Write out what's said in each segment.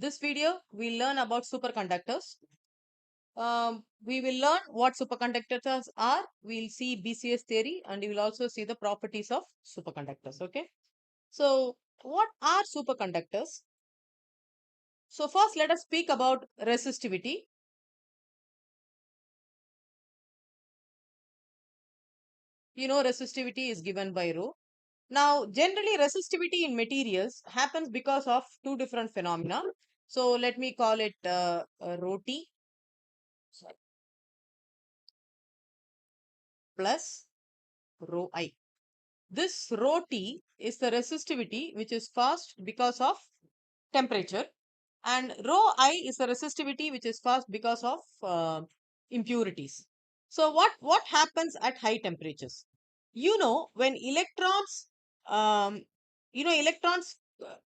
this video, we'll learn about superconductors. We will learn what superconductors are. We'll see BCS theory and we will also see the properties of superconductors. Okay. So, what are superconductors? So, first let us speak about resistivity. You know, resistivity is given by rho. Now, generally, resistivity in materials happens because of two different phenomena. So, let me call it rho T plus rho I. This rho T is the resistivity which is caused because of temperature, and rho I is the resistivity which is caused because of impurities. So what happens at high temperatures? When electrons, um, electrons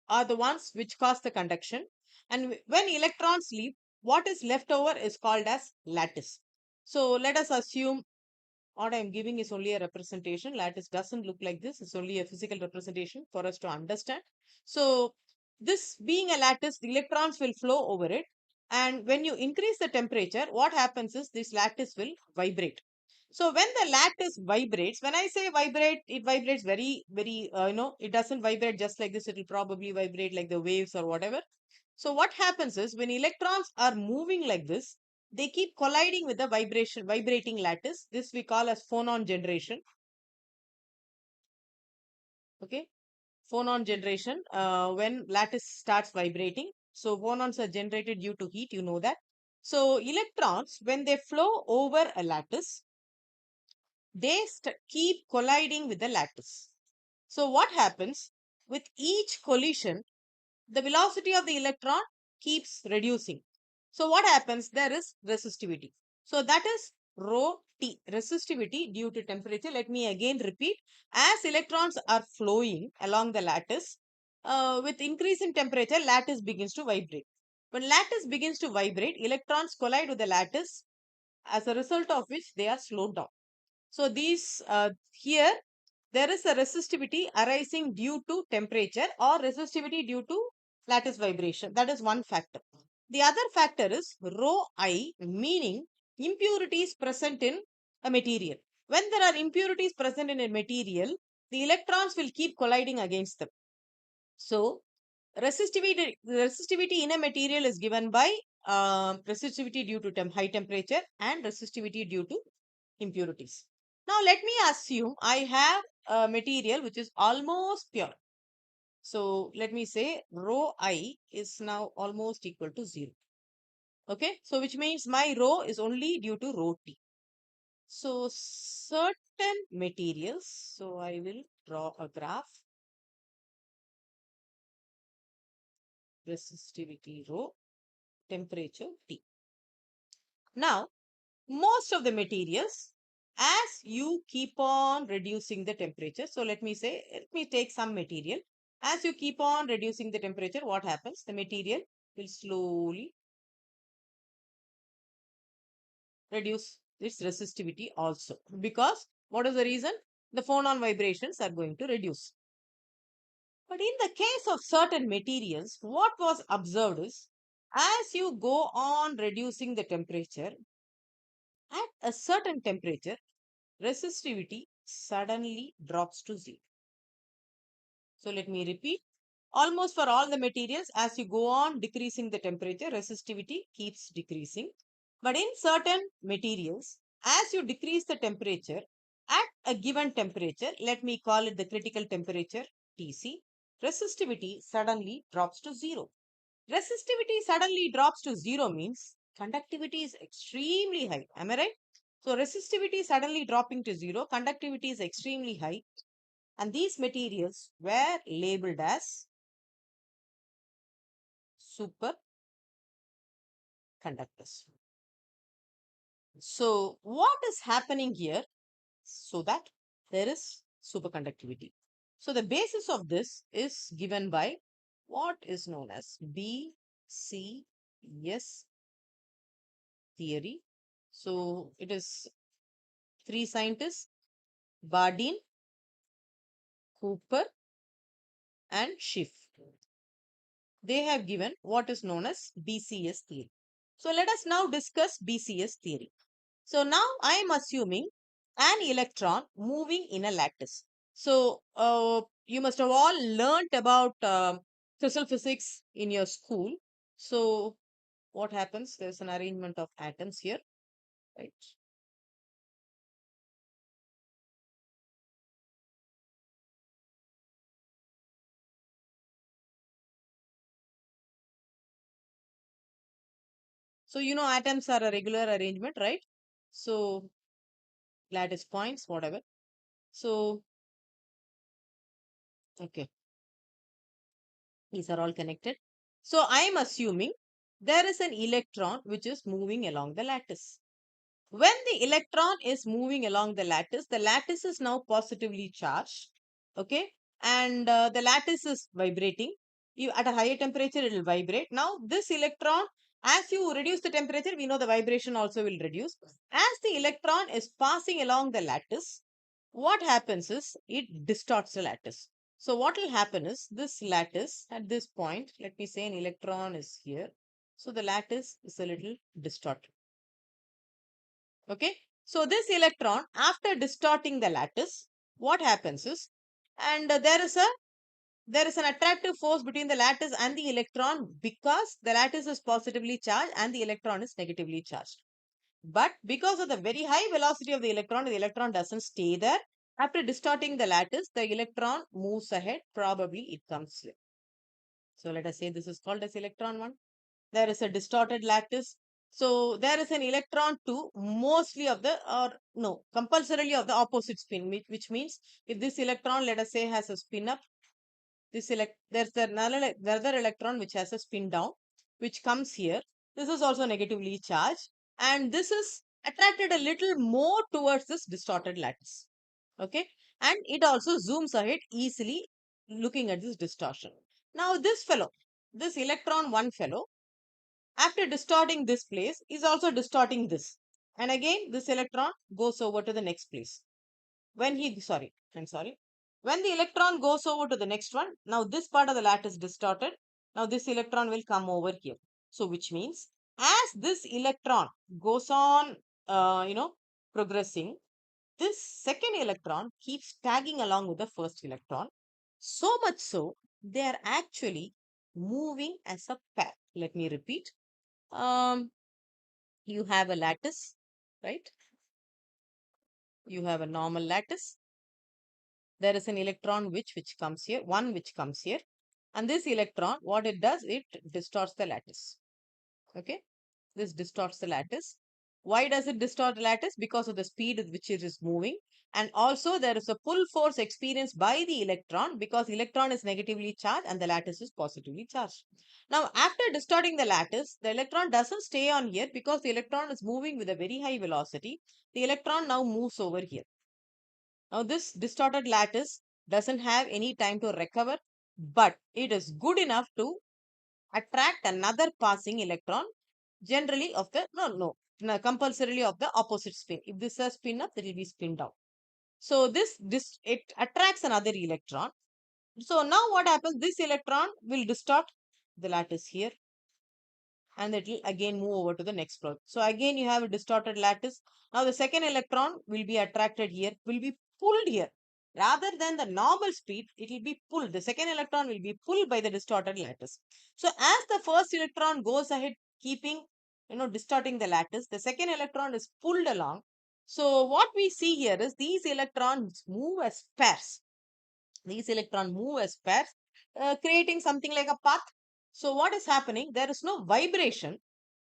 are the ones which cause the conduction, and when electrons leave, what is left over is called as lattice. So let us assume what I'm giving is only a representation. Lattice doesn't look like this. It's only a physical representation for us to understand. So this being a lattice, the electrons will flow over it. And when you increase the temperature, what happens is this lattice will vibrate. So when the lattice vibrates, when I say vibrate, it vibrates very, very, it doesn't vibrate just like this. It will probably vibrate like the waves or whatever. So what happens is when electrons are moving like this, they keep colliding with the vibrating lattice. This we call as phonon generation. Okay, phonon generation. When lattice starts vibrating, so phonons are generated due to heat. You know that. So electrons, when they flow over a lattice, they keep colliding with the lattice. So what happens with each collision? The velocity of the electron keeps reducing. So what happens? There is resistivity. So that is rho T, resistivity due to temperature. Let me again repeat. As electrons are flowing along the lattice, with increase in temperature, lattice begins to vibrate. When lattice begins to vibrate, electrons collide with the lattice, as a result of which they are slowed down. So these here there is a resistivity arising due to temperature or resistivity due to lattice vibration. That is one factor. The other factor is rho I, meaning impurities present in a material. When there are impurities present in a material, the electrons will keep colliding against them. So resistivity in a material is given by resistivity due to high temperature and resistivity due to impurities. Now let me assume I have a material which is almost pure. So let me say rho I is now almost equal to 0. Okay, so which means my rho is only due to rho T. So certain materials, so I will draw a graph, resistivity rho, temperature T. Now most of the materials, as you keep on reducing the temperature, so let me take some material. As you keep on reducing the temperature, what happens? The material will slowly reduce its resistivity also, because what is the reason? The phonon vibrations are going to reduce. But in the case of certain materials, what was observed is, as you go on reducing the temperature, at a certain temperature, resistivity suddenly drops to 0. So let me repeat. Almost for all the materials, as you go on decreasing the temperature, resistivity keeps decreasing. But in certain materials, as you decrease the temperature, at a given temperature, let me call it the critical temperature, Tc, resistivity suddenly drops to 0. Resistivity suddenly drops to 0 means conductivity is extremely high. Am I right? So resistivity suddenly dropping to 0, conductivity is extremely high, and these materials were labeled as superconductors. So what is happening here? So that there is superconductivity. So the basis of this is given by what is known as BCS theory. So it is three scientists, Bardeen, Cooper, and Schiff. they have given what is known as BCS theory. So let us now discuss BCS theory. So now I am assuming an electron moving in a lattice. So you must have all learnt about crystal physics in your school. So what happens? There's an arrangement of atoms here, right? So you know atoms are a regular arrangement, right? So lattice points, whatever. So okay, these are all connected. So I am assuming there is an electron which is moving along the lattice. When the electron is moving along the lattice is now positively charged. Okay. And the lattice is vibrating. You, at a higher temperature, it will vibrate. Now, this electron, as you reduce the temperature, we know the vibration also will reduce. As the electron is passing along the lattice, what happens is it distorts the lattice. So, what will happen is this lattice at this point, let me say an electron is here. So, the lattice is a little distorted. Okay. So this electron, after distorting the lattice, what happens is, and there is an attractive force between the lattice and the electron because the lattice is positively charged and the electron is negatively charged. But because of the very high velocity of the electron doesn't stay there. After distorting the lattice, the electron moves ahead. Probably it comes here. So let us say this is called as electron 1. There is a distorted lattice. So there is an electron 2, mostly of the, or no, compulsorily of the opposite spin, which means if this electron, let us say, has a spin up, there's another electron which has a spin down, which comes here. This is also negatively charged, and this is attracted a little more towards this distorted lattice. Okay, and it also zooms ahead easily looking at this distortion. Now, this electron 1 fellow, after distorting this place, is also distorting this. And again, this electron goes over to the next place. I'm sorry. When the electron goes over to the next one, now this part of the lattice is distorted. Now this electron will come over here. So which means as this electron goes on, progressing, this second electron keeps tagging along with the first electron. So much so, they are actually moving as a pair. Let me repeat. Um, you have a lattice, right? You have a normal lattice. There is an electron which comes here, one which comes here. And this electron, what it does, it distorts the lattice. Okay. This distorts the lattice. Why does it distort the lattice? Because of the speed with which it is moving. And also there is a pull force experienced by the electron because electron is negatively charged and the lattice is positively charged. Now, after distorting the lattice, the electron doesn't stay on here because the electron is moving with a very high velocity. The electron now moves over here. Now, this distorted lattice doesn't have any time to recover, but it is good enough to attract another passing electron, generally of the, no, compulsorily of the opposite spin. If this is a spin up, it will be spin down. So, this it attracts another electron. So, now what happens? This electron will distort the lattice here and it will again move over to the next floor. So again you have a distorted lattice. Now the second electron will be attracted here, will be pulled here. Rather than the normal speed, it will be pulled. The second electron will be pulled by the distorted lattice. So as the first electron goes ahead, keeping, distorting the lattice, the second electron is pulled along. So what we see here is these electrons move as pairs. These electrons move as pairs, creating something like a path. So what is happening? There is no vibration.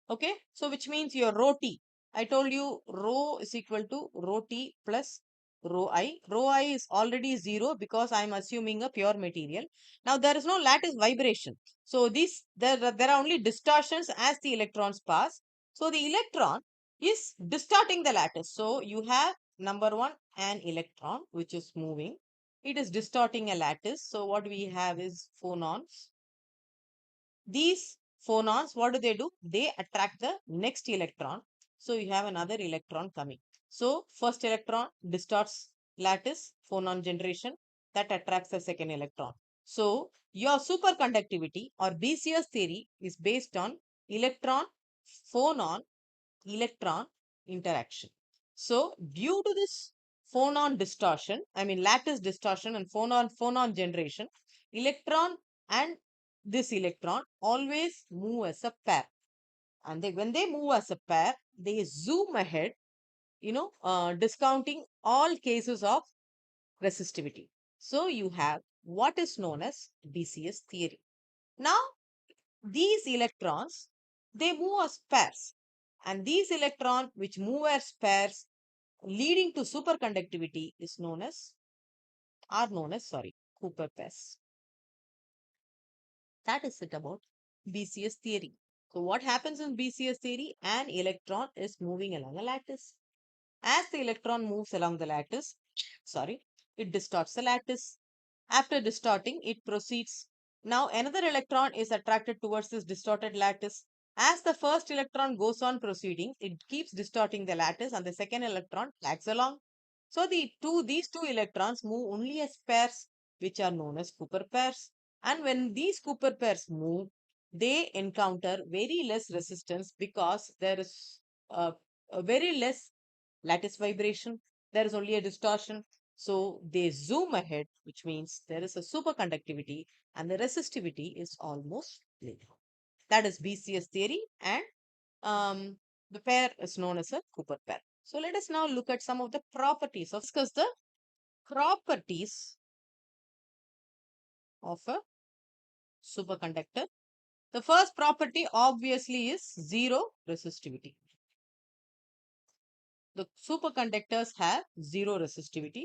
Okay. So which means your rho t. I told you rho is equal to rho t plus rho I. Rho I is already 0 because I am assuming a pure material. Now there is no lattice vibration. So there are only distortions as the electrons pass. So the electron is distorting the lattice. So you have number one, an electron which is moving. It is distorting a lattice. So what we have is phonons. These phonons, what do? They attract the next electron. So you have another electron coming. So first electron distorts lattice, phonon generation, that attracts the second electron. So your superconductivity or BCS theory is based on electron phonon electron interaction. So due to this phonon distortion, I mean lattice distortion and phonon generation, electron and this electron always move as a pair. And when they move as a pair, they zoom ahead, discounting all cases of resistivity. So you have what is known as BCS theory. Now, these electrons, they move as pairs. And these electrons which move as pairs leading to superconductivity is known as Cooper pairs. That is it about BCS theory. So what happens in BCS theory? An electron is moving along a lattice. As the electron moves along the lattice, it distorts the lattice. After distorting, it proceeds. Now, another electron is attracted towards this distorted lattice. As the first electron goes on proceeding, it keeps distorting the lattice and the second electron lags along. So, these two electrons move only as pairs, which are known as Cooper pairs. And when these Cooper pairs move, they encounter very less resistance because there is a very less lattice vibration. There is only a distortion. So they zoom ahead, which means there is a superconductivity and the resistivity is almost nil. That is BCS theory, and the pair is known as a Cooper pair. So let us now look at some of the properties of discuss the properties of a superconductor. The first property obviously is zero resistivity. The superconductors have zero resistivity.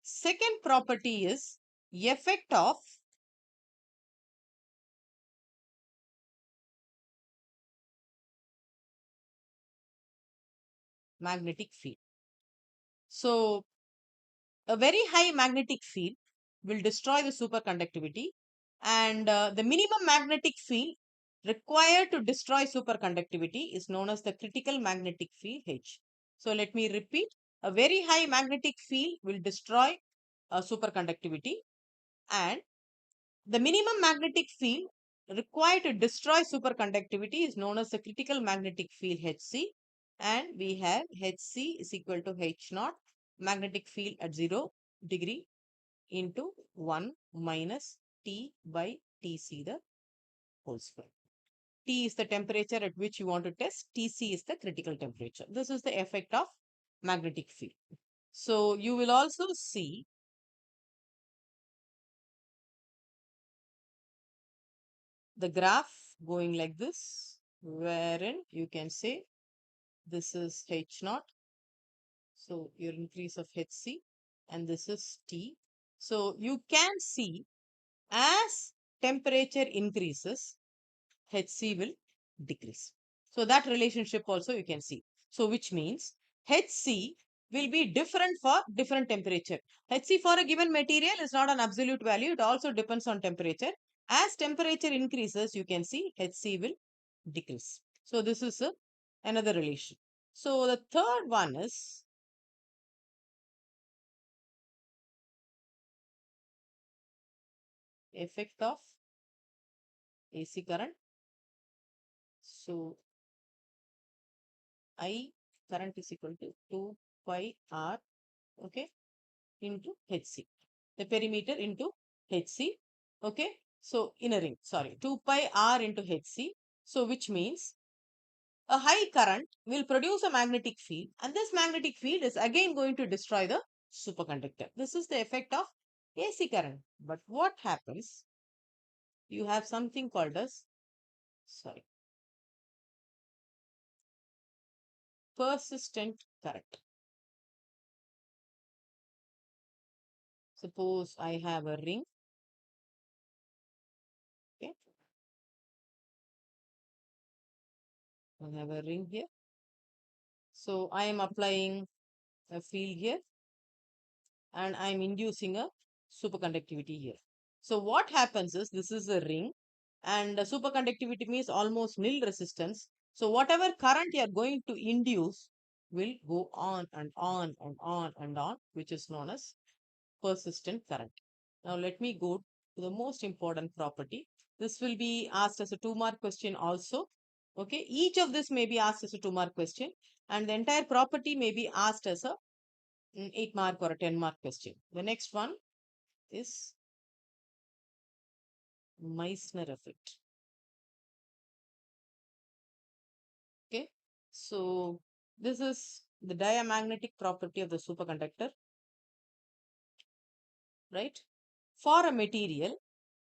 Second property is effect of magnetic field. So a very high magnetic field will destroy the superconductivity, and the minimum magnetic field required to destroy superconductivity is known as the critical magnetic field H. So let me repeat, a very high magnetic field will destroy superconductivity, and the minimum magnetic field required to destroy superconductivity is known as the critical magnetic field Hc, and we have Hc is equal to H naught magnetic field at 0 degree into 1 minus T by Tc the whole square. T is the temperature at which you want to test. Tc is the critical temperature. This is the effect of magnetic field. So you will also see the graph going like this, wherein you can say this is H naught. So your increase of Hc, and this is T. So you can see as temperature increases, Hc will decrease. So that relationship also you can see. So which means Hc will be different for different temperature. Hc for a given material is not an absolute value. It also depends on temperature. As temperature increases, you can see Hc will decrease. So this is another relation. So the third one is effect of AC current. So I current is equal to 2 pi R, okay, into Hc. The perimeter into Hc, okay. So in a ring, sorry, 2 pi R into Hc. So which means a high current will produce a magnetic field, and this magnetic field is again going to destroy the superconductor. This is the effect of AC current. But what happens? You have something called as, sorry, persistent current. Suppose I have a ring, okay, I have a ring here. So I am applying a field here, and I'm inducing a superconductivity here. So what happens is, this is a ring, and superconductivity means almost nil resistance. So whatever current you are going to induce will go on and on and on and on, which is known as persistent current. Now let me go. to the most important property. This will be asked as a 2-mark question also. Okay, each of this may be asked as a 2-mark question, and the entire property may be asked as a 8-mark or a 10-mark question. The next one is Meissner effect. Okay, so this is the diamagnetic property of the superconductor, right? For a material,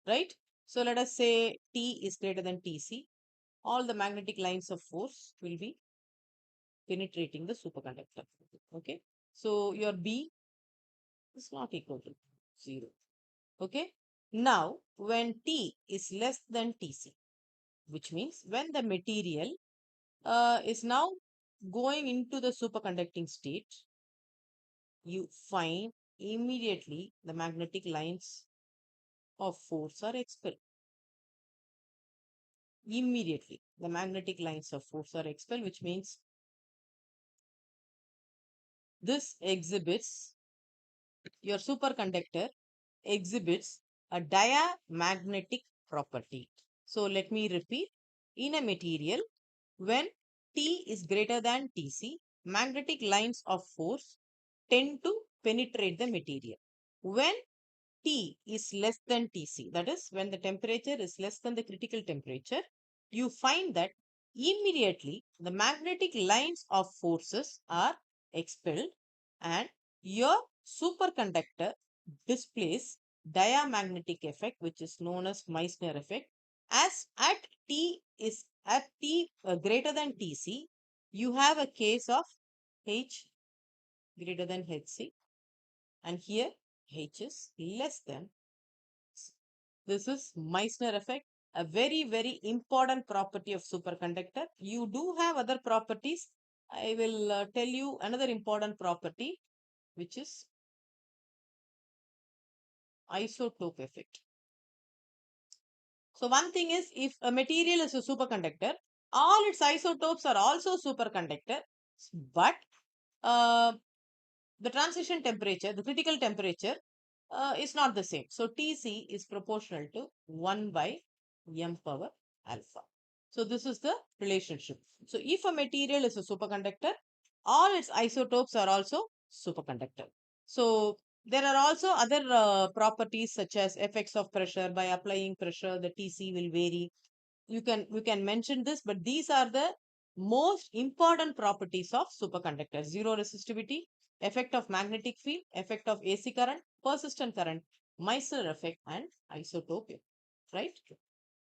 right? So let us say T is greater than Tc. All the magnetic lines of force will be penetrating the superconductor. Okay, so your B is not equal to 0. Okay, now when T is less than Tc, which means when the material is now going into the superconducting state, you find immediately the magnetic lines of force are expelled. Immediately, the magnetic lines of force are expelled, which means this exhibits, your superconductor exhibits a diamagnetic property. So let me repeat. In a material, when T is greater than Tc, magnetic lines of force tend to penetrate the material. When T is less than Tc, that is, when the temperature is less than the critical temperature, you find that immediately the magnetic lines of forces are expelled and your superconductor displays diamagnetic effect, which is known as Meissner effect. As at T greater than Tc, you have a case of H greater than Hc, and here H is less than. This is Meissner effect, a very, very important property of superconductor. You do have other properties. I will tell you another important property, which is isotope effect. So one thing is, if a material is a superconductor, all its isotopes are also superconductor, but uh, the transition temperature, the critical temperature is not the same. So Tc is proportional to 1 by m power alpha. So this is the relationship. So if a material is a superconductor, all its isotopes are also superconductor. So there are also other properties such as effects of pressure. By applying pressure, the Tc will vary. You can mention this, but these are the most important properties of superconductor: zero resistivity, effect of magnetic field, effect of AC current, persistent current, Meissner effect, and isotope, right?